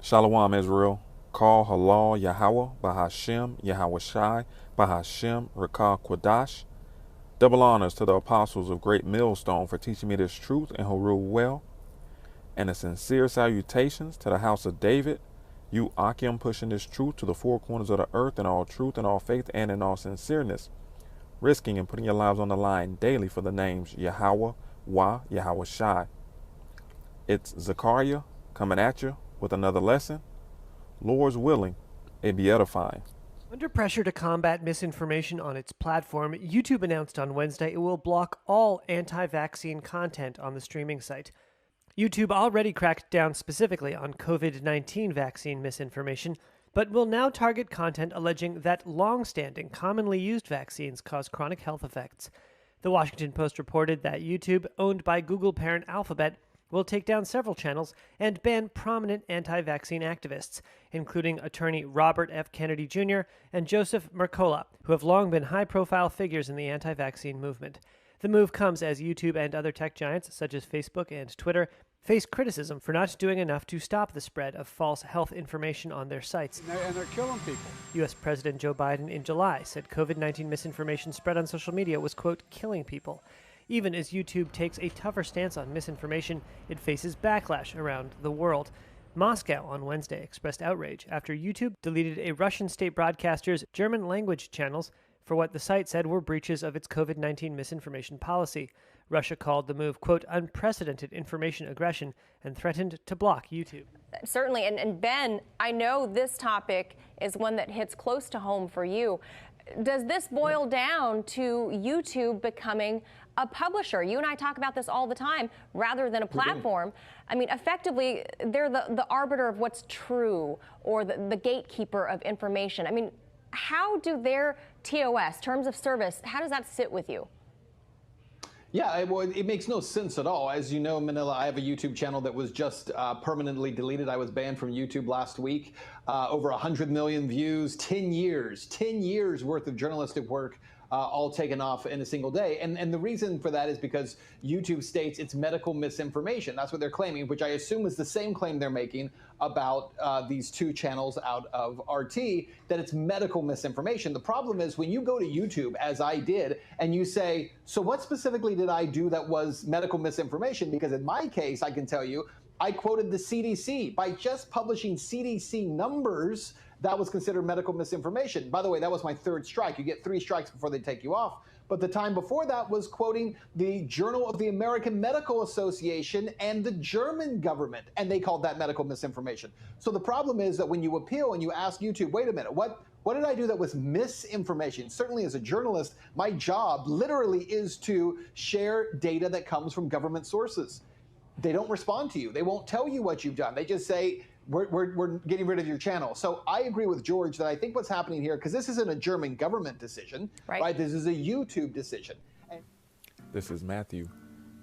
Shalom Israel. Call Halal Yahweh Bahashem Yahweh Shai Bahashem Rakah Quadash. Double honors to the apostles of Great Millstone for teaching me this truth and who rule well. And a sincere salutations to the house of David. You Akim pushing this truth to the four corners of the earth in all truth and all faith and in all sincereness. Risking and putting your lives on the line daily for the names Yahweh, Yahweh Shai. It's Zakar'Yah coming at you with another lesson. Lord's willing, it be edifying. Under pressure to combat misinformation on its platform, YouTube announced on Wednesday it will block all anti-vaccine content on the streaming site. YouTube already cracked down specifically on COVID-19 vaccine misinformation, but will now target content alleging that long-standing, commonly used vaccines cause chronic health effects. The Washington Post reported that YouTube, owned by Google parent Alphabet, will take down several channels and ban prominent anti-vaccine activists, including attorney Robert F. Kennedy Jr. and Joseph Mercola, who have long been high-profile figures in the anti-vaccine movement. The move comes as YouTube and other tech giants, such as Facebook and Twitter, face criticism for not doing enough to stop the spread of false health information on their sites. And they're killing people. U.S. President Joe Biden in July said COVID-19 misinformation spread on social media was, quote, killing people. Even as YouTube takes a tougher stance on misinformation, it faces backlash around the world. Moscow on Wednesday expressed outrage after YouTube deleted a Russian state broadcaster's German-language channels for what the site said were breaches of its COVID-19 misinformation policy. Russia called the move, quote, unprecedented information aggression and threatened to block YouTube. Certainly. And Ben, I know this topic is one that hits close to home for you. Does this boil down to YouTube becoming a publisher? You and I talk about this all the time, rather than a platform. I mean, effectively, they're the arbiter of what's true, or the gatekeeper of information. I mean, how do their TOS, terms of service, how does that sit with you? Yeah, well, it makes no sense at all. As you know, Manila, I have a YouTube channel that was just permanently deleted. I was banned from YouTube last week. Over 100 million views, 10 years worth of journalistic work, all taken off in a single day. And the reason for that is because YouTube states it's medical misinformation. That's what they're claiming, which I assume is the same claim they're making about these two channels out of RT, that it's medical misinformation. The problem is when you go to YouTube, as I did, and you say, so what specifically did I do that was medical misinformation? Because in my case, I can tell you, I quoted the CDC. By just publishing CDC numbers, that was considered medical misinformation. By the way, that was my third strike. You get 3 strikes before they take you off. But the time before that was quoting the Journal of the American Medical Association and the German government, and they called that medical misinformation. So the problem is that when you appeal and you ask YouTube, wait a minute, what did I do that was misinformation? Certainly as a journalist, my job literally is to share data that comes from government sources. They don't respond to you. They won't tell you what you've done. They just say, we're getting rid of your channel. So I agree with George that I think what's happening here, because this isn't a German government decision, right? This is a YouTube decision. This is Matthew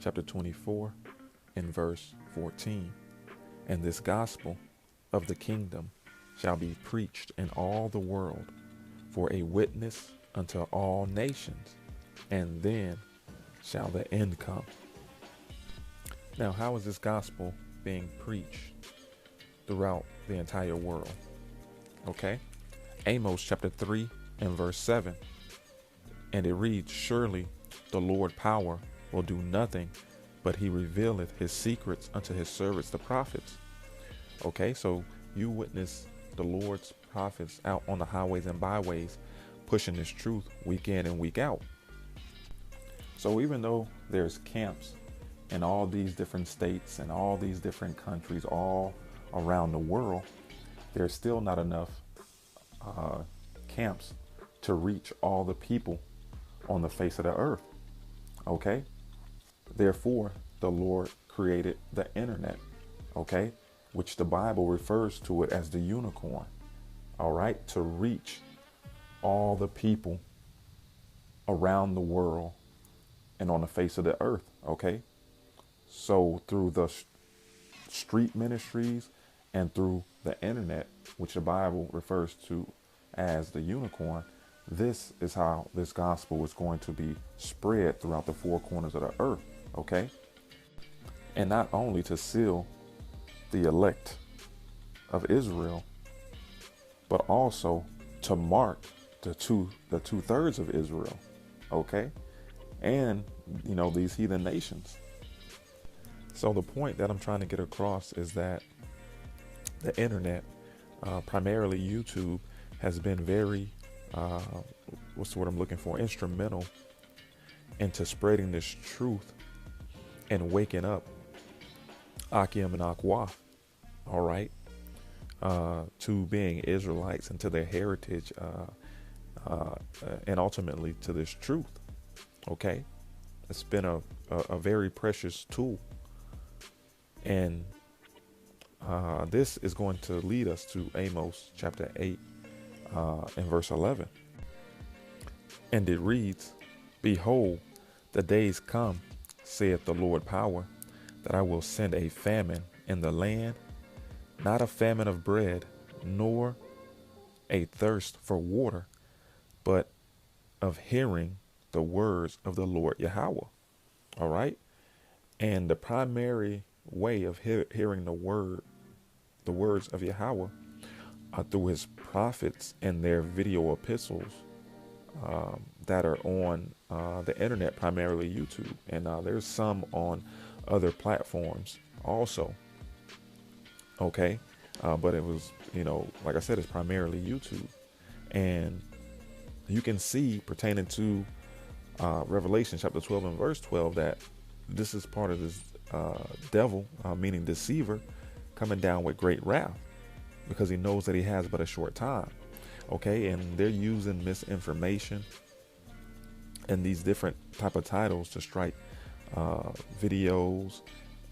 chapter 24 and verse 14. And this gospel of the kingdom shall be preached in all the world for a witness unto all nations, and then shall the end come. Now, how is this gospel being preached throughout the entire world? Okay. Amos chapter 3 and verse 7. And it reads, surely the Lord power will do nothing, but he revealeth his secrets unto his servants, the prophets. Okay, so you witness the Lord's prophets out on the highways and byways pushing this truth week in and week out. So even though there's camps in all these different states and all these different countries all around the world, there's still not enough camps to reach all the people on the face of the earth. Okay, therefore the Lord created the internet, okay, which the Bible refers to it as the unicorn, all right, to reach all the people around the world and on the face of the earth. Okay, so through the street ministries and through the internet, which the Bible refers to as the unicorn, this is how this gospel is going to be spread throughout the 4 corners of the earth. Okay, and not only to seal the elect of Israel, but also to mark the two-thirds of Israel, okay? And, these heathen nations. So the point that I'm trying to get across is that the internet, primarily YouTube, has been very, what's the word I'm looking for, instrumental into spreading this truth and waking up Akim and Akwa, all right, to being Israelites and to their heritage, and ultimately to this truth. Okay, it's been a very precious tool, and this is going to lead us to Amos chapter 8 and verse 11, and it reads, "Behold, the days come, saith the Lord power, that I will send a famine in the land, not a famine of bread, nor a thirst for water, but of hearing the words of the Lord Yahweh." All right. And the primary way of hearing the words of Yahweh are through his prophets and their video epistles that are on the internet, primarily YouTube. And there's some on other platforms also. Okay. But it was, like I said, it's primarily YouTube. And you can see pertaining to Revelation chapter 12 and verse 12 that this is part of this devil, meaning deceiver, coming down with great wrath because he knows that he has but a short time. Okay. And they're using misinformation and these different type of titles to strike videos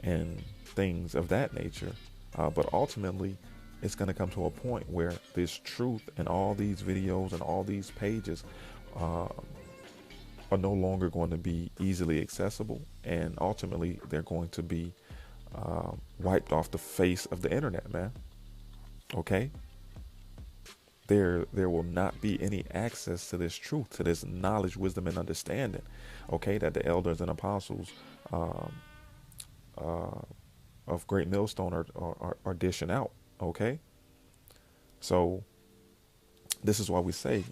and things of that nature. But ultimately, it's going to come to a point where this truth and all these videos and all these pages are no longer going to be easily accessible. And ultimately, they're going to be wiped off the face of the internet, man. Okay? There will not be any access to this truth, to this knowledge, wisdom, and understanding, okay, that the elders and apostles of Great Millstone are dishing out, okay? So this is why we say,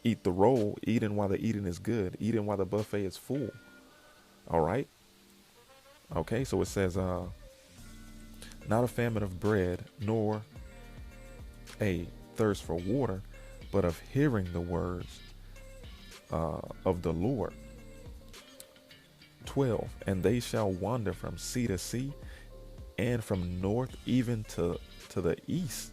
eat the roll, eating while the eating is good, eating while the buffet is full, all right? Okay, so it says, not a famine of bread, nor a thirst for water, but of hearing the words of the Lord. 12, and they shall wander from sea to sea, and from north even to the east.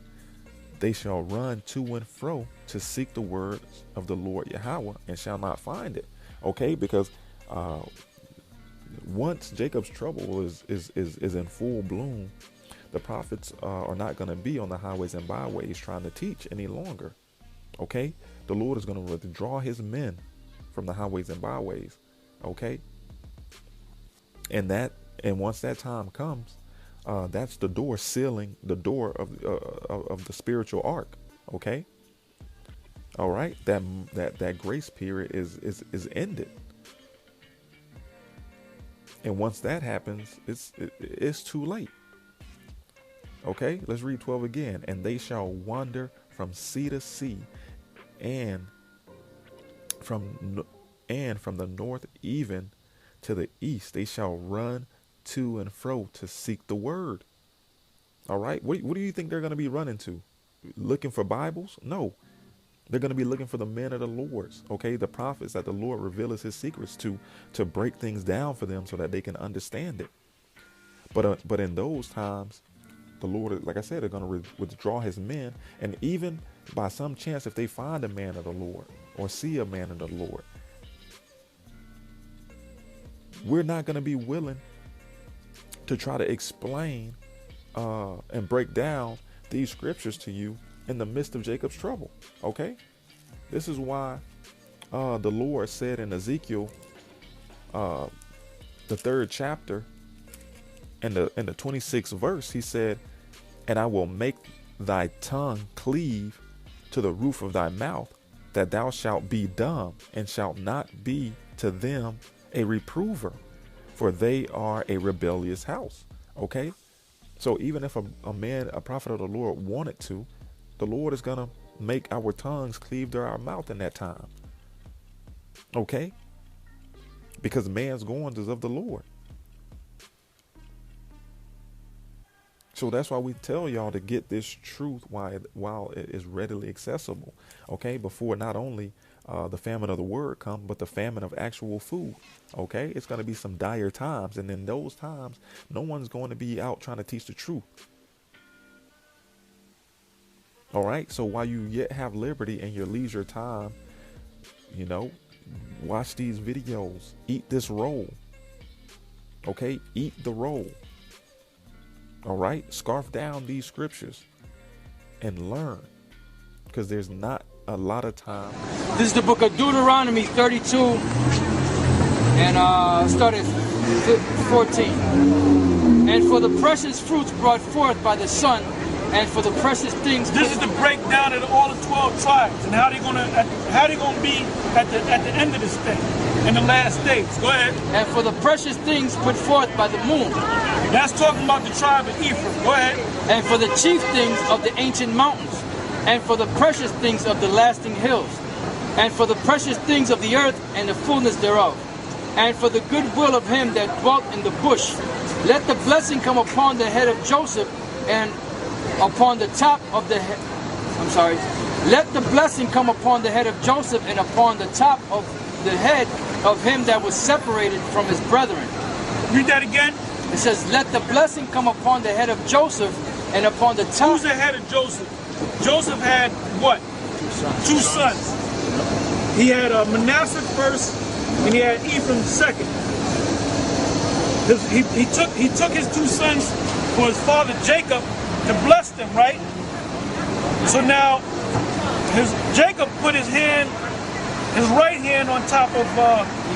They shall run to and fro to seek the words of the Lord Yahweh, and shall not find it. Okay, because once Jacob's trouble is in full bloom, the prophets are not going to be on the highways and byways trying to teach any longer. Okay, the Lord is going to withdraw his men from the highways and byways. Okay, and once that time comes, that's the door sealing the door of the spiritual ark. Okay, all right, that grace period is ended. And once that happens, it's too late. Okay, let's read 12 again. And they shall wander from sea to sea, and from the north even to the east. They shall run to and fro to seek the word. All right, what do you think they're going to be running to? Looking for Bibles? No, they're going to be looking for the men of the Lord's. Okay, the prophets that the Lord reveals his secrets to break things down for them so that they can understand it. But in those times, the Lord, like I said, are going to withdraw his men. And even by some chance, if they find a man of the Lord or see a man of the Lord, we're not going to be willing to try to explain and break down these scriptures to you in the midst of Jacob's trouble. Okay, this is why the Lord said in Ezekiel, the 3rd chapter, in the 26th verse, he said, "And I will make thy tongue cleave to the roof of thy mouth, that thou shalt be dumb, and shalt not be to them a reprover, for they are a rebellious house." Okay, So even if a man, a prophet of the Lord wanted to, the Lord is going to make our tongues cleave to our mouth in that time. Okay? Because man's goings is of the Lord. So that's why we tell y'all to get this truth while it is readily accessible. Okay? Before not only the famine of the word come, but the famine of actual food. Okay? It's going to be some dire times. And in those times, no one's going to be out trying to teach the truth. All right? So while you yet have liberty in your leisure time, you know, watch these videos, eat this roll. Okay? Eat the roll. All right? Scarf down these scriptures and learn, because there's not a lot of time. This is the book of Deuteronomy 32 and start at 14. And for the precious fruits brought forth by the sun, and for the precious things. This is the breakdown of all the 12 tribes and how they're gonna be at the end of this thing in the last days. Go ahead. And for the precious things put forth by the moon. That's talking about the tribe of Ephraim. Go ahead. And for the chief things of the ancient mountains, and for the precious things of the lasting hills, and for the precious things of the earth and the fullness thereof, and for the goodwill of him that dwelt in the bush. Let the blessing come upon the head of Joseph and upon the top of the head. I'm sorry. Let the blessing come upon the head of Joseph and upon the top of the head of him that was separated from his brethren. Read that again. It says, let the blessing come upon the head of Joseph and upon the top. Who's the head of Joseph? Joseph had what? Two sons. He had Manasseh first, and he had Ephraim second. He took his two sons for his father Jacob to bless them, right? So now, Jacob put his right hand on top of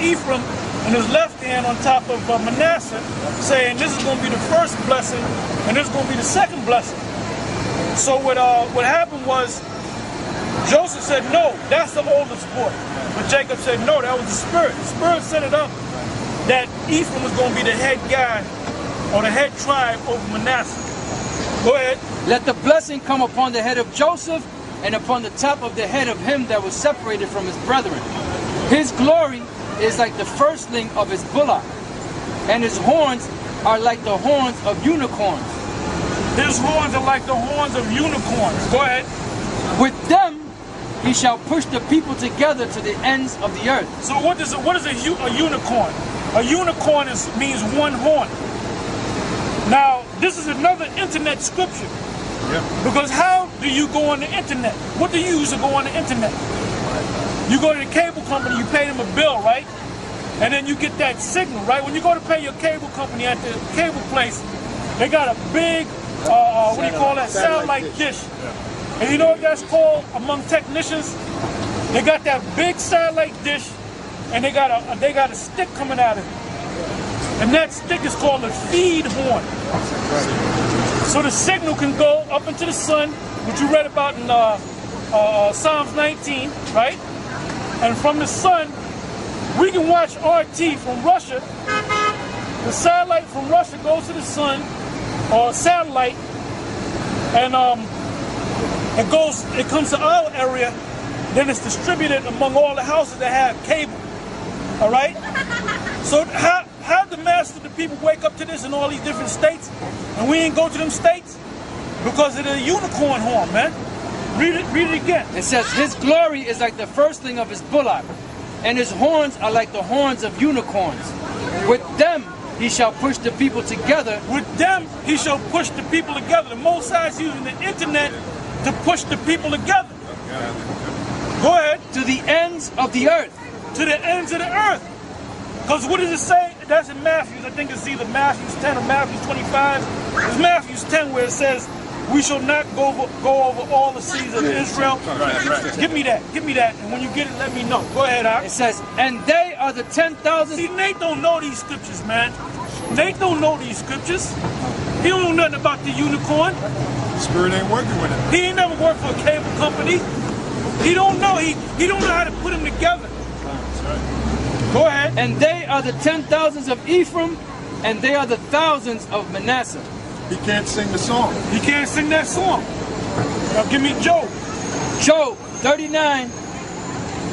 Ephraim, and his left hand on top of Manasseh, saying this is going to be the first blessing, and this is going to be the second blessing. So what happened was, Joseph said, no, that's the oldest boy. But Jacob said, no, that was the Spirit. The Spirit set it up that Ephraim was going to be the head guy, or the head tribe over Manasseh. Go ahead. Let the blessing come upon the head of Joseph and upon the top of the head of him that was separated from his brethren. His glory is like the firstling of his bullock, and his horns are like the horns of unicorns. His horns are like the horns of unicorns. Go ahead. With them he shall push the people together to the ends of the earth. So what is a unicorn? A unicorn means one horn. Now, this is another internet scripture. Yeah. Because how do you go on the internet? What do you use to go on the internet? You go to the cable company, you pay them a bill, right? And then you get that signal, right? When you go to pay your cable company at the cable place, they got a big, what do you call that? Satellite dish. Yeah. And you know what that's called among technicians? They got that big satellite dish, and they got a stick coming out of it. And that stick is called a feed horn. So the signal can go up into the sun, which you read about in Psalms 19, right? And from the sun, we can watch RT from Russia. The satellite from Russia goes to the sun, or satellite, and it comes to our area, then it's distributed among all the houses that have cable. All right? So how the mass of the people wake up to this in all these different states, and we ain't go to them states? Because of the unicorn horn, man. Read it again. It says, his glory is like the firstling of his bullock, and his horns are like the horns of unicorns. With them he shall push the people together. With them he shall push the people together. The Most High is using the internet to push the people together. Go ahead. To the ends of the earth. To the ends of the earth. Because what does it say? That's in Matthew. I think it's either Matthew 10 or Matthew 25. It's Matthew 10 where it says, we shall not go over all the seas of Israel. Right. Give me that. And when you get it, let me know. Go ahead, Al. It says, and they are the 10,000. See, Nate don't know these scriptures, man. Nate don't know these scriptures. He don't know nothing about the unicorn. Spirit ain't working with him. He ain't never worked for a cable company. He don't know. He don't know how to put them together. That's right. Go ahead. And they are the 10,000s of Ephraim, and they are the thousands of Manasseh. He can't sing the song. He can't sing that song. Now give me Job. Job 39,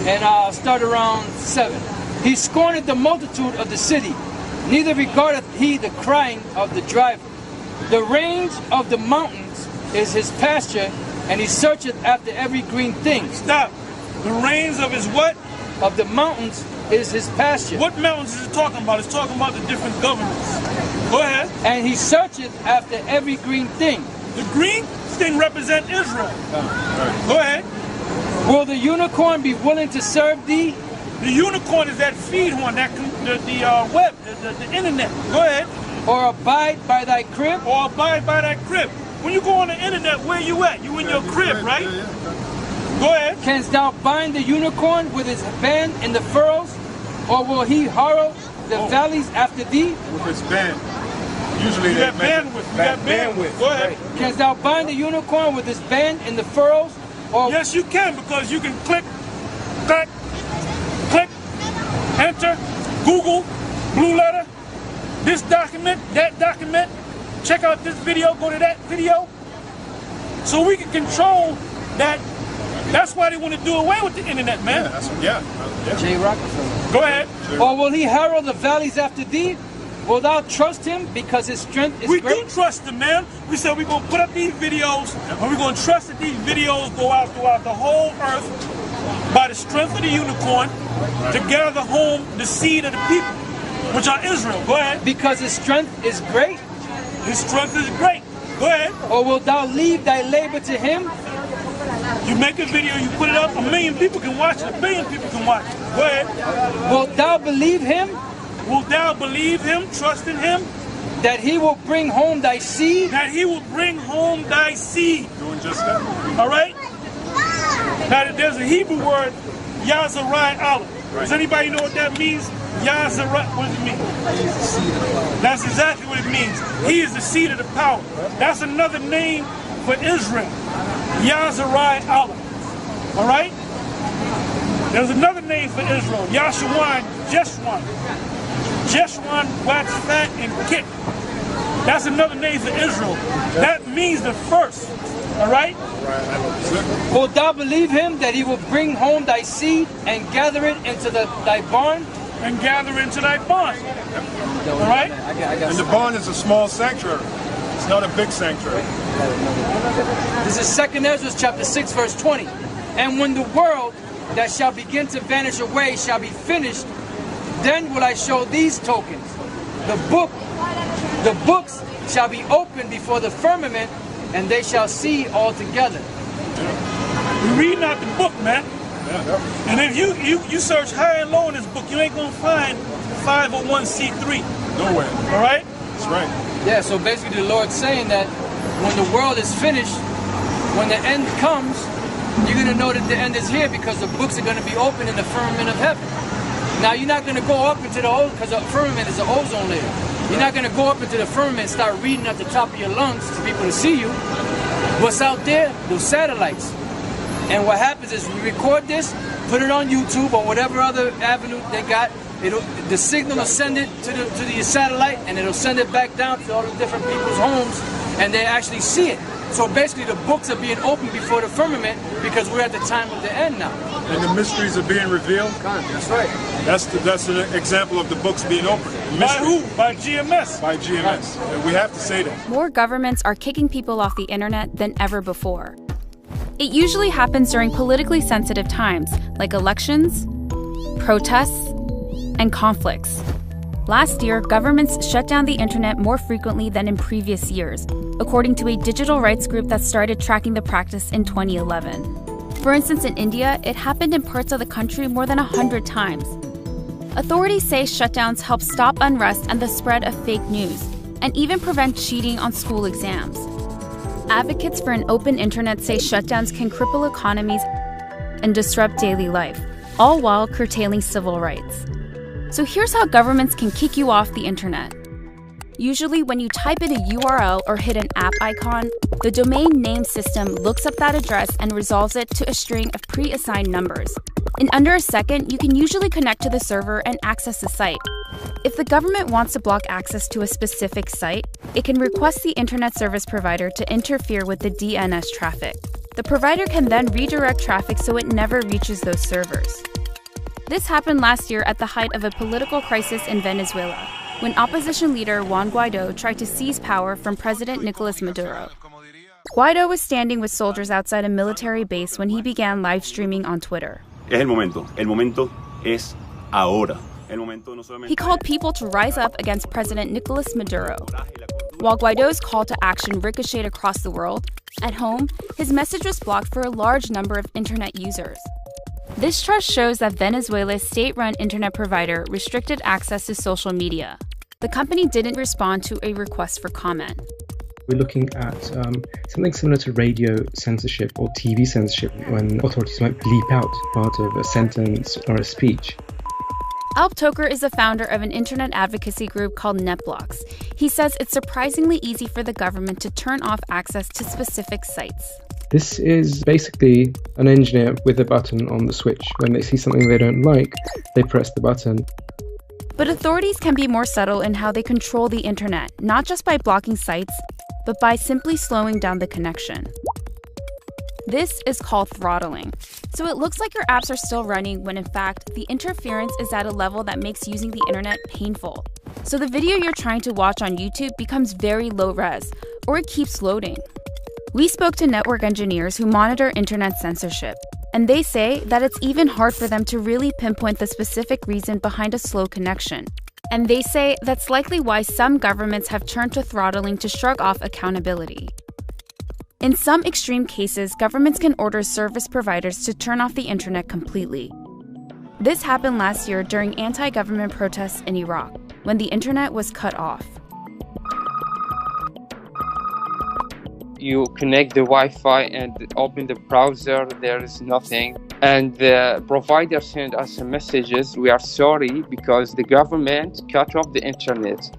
and I'll start around 7. He scorneth the multitude of the city, neither regardeth he the crying of the driver. The range of the mountains is his pasture, and he searcheth after every green thing. Stop. The range of his what? Of the mountains is his pasture. What mountains is it talking about? It's talking about the different governments. Go ahead. And he searcheth after every green thing. The green thing represent Israel. Go ahead. Will the unicorn be willing to serve thee? The unicorn is that feed horn, that the web, the internet. Go ahead. Or abide by thy crib? Or abide by thy crib. When you go on the internet, where you at? You in your crib, right? Go ahead. Canst thou bind the unicorn with his band in the furrows? Or will he harrow the valleys after thee? With his band. Usually you got bandwidth. You got bandwidth. Go ahead. Right. Canst thou bind the unicorn with his band in the furrows? Or yes, you can, because you can click, enter, Google, blue letter, this document, that document, check out this video, go to that video. So we can control that. That's why they want to do away with the internet, man. Yeah. J. Rockefeller. Go ahead. Or will he harrow the valleys after thee? Will thou trust him because his strength is great? We do trust him, man. We said we're going to put up these videos, and we're going to trust that these videos go out throughout the whole earth by the strength of the unicorn to gather home the seed of the people, which are Israel. Go ahead. Because his strength is great? His strength is great. Go ahead. Or wilt thou leave thy labor to him? You make a video, you put it up, 1 million people can watch it, 1 billion people can watch it. Go ahead. Wilt thou believe him? Wilt thou believe him, trust in him? That he will bring home thy seed? That he will bring home thy seed. Doing just that. All right? Now, there's a Hebrew word, Zakar'Yah. Right. Does anybody know what that means? Zakar'Yah, what does it mean? That's exactly what it means. He is the seed of the power. That's another name for Israel. Zakar'Yah. All right? There's another name for Israel. Yashuan, Jeshwan. Jeshwan, wax fat, and kick. That's another name for Israel. That means the first. All right? Wilt thou believe him that he will bring home thy seed and gather it into thy barn? And gather it into thy barn. All right? And the barn is a small sanctuary. It's not a big sanctuary. This is 2 Ezra chapter 6, verse 20. And when the world that shall begin to vanish away shall be finished, then will I show these tokens. The books shall be opened before the firmament, and they shall see all together. We're reading out the book, man. And if you search high and low in this book, you ain't gonna find 501c3. Nowhere. All right? That's right. Yeah, so basically the Lord's saying that when the world is finished, when the end comes, you're going to know that the end is here because the books are going to be open in the firmament of heaven. Now, you're not going to go up into the ozone, because the firmament is an ozone layer. You're not going to go up into the firmament and start reading at the top of your lungs for people to see you. What's out there? Those satellites. And what happens is we record this, put it on YouTube or whatever other avenue they got. The signal will send it to the satellite, and it'll send it back down to all the different people's homes, and they actually see it. So basically the books are being opened before the firmament because we're at the time of the end now. And the mysteries are being revealed? That's right. That's an example of the books being opened. By who? By GMS. By GMS. And we have to say that. More governments are kicking people off the internet than ever before. It usually happens during politically sensitive times, like elections, protests, and conflicts. Last year, governments shut down the internet more frequently than in previous years, according to a digital rights group that started tracking the practice in 2011. For instance, in India, it happened in parts of the country more than 100 times. Authorities say shutdowns help stop unrest and the spread of fake news, and even prevent cheating on school exams. Advocates for an open internet say shutdowns can cripple economies and disrupt daily life, all while curtailing civil rights. So here's how governments can kick you off the internet. Usually when you type in a URL or hit an app icon, the domain name system looks up that address and resolves it to a string of pre-assigned numbers. In under a second, you can usually connect to the server and access the site. If the government wants to block access to a specific site, it can request the internet service provider to interfere with the DNS traffic. The provider can then redirect traffic so it never reaches those servers. This happened last year at the height of a political crisis in Venezuela, when opposition leader Juan Guaidó tried to seize power from President Nicolas Maduro. Guaidó was standing with soldiers outside a military base when he began live streaming on Twitter. Es el momento. El momento es ahora. He called people to rise up against President Nicolas Maduro. While Guaidó's call to action ricocheted across the world, at home, his message was blocked for a large number of internet users. This chart shows that Venezuela's state-run internet provider restricted access to social media. The company didn't respond to a request for comment. We're looking at something similar to radio censorship or TV censorship, when authorities might bleep out part of a sentence or a speech. Alp Toker is the founder of an internet advocacy group called NetBlocks. He says it's surprisingly easy for the government to turn off access to specific sites. This is basically an engineer with a button on the switch. When they see something they don't like, they press the button. But authorities can be more subtle in how they control the internet, not just by blocking sites, but by simply slowing down the connection. This is called throttling. So it looks like your apps are still running when in fact the interference is at a level that makes using the internet painful. So the video you're trying to watch on YouTube becomes very low res, or it keeps loading. We spoke to network engineers who monitor internet censorship, and they say that it's even hard for them to really pinpoint the specific reason behind a slow connection. And they say that's likely why some governments have turned to throttling to shrug off accountability. In some extreme cases, governments can order service providers to turn off the internet completely. This happened last year during anti-government protests in Iraq, when the internet was cut off. You connect the Wi-Fi and open the browser, there is nothing. And the provider sent us messages, we are sorry because the government cut off the internet.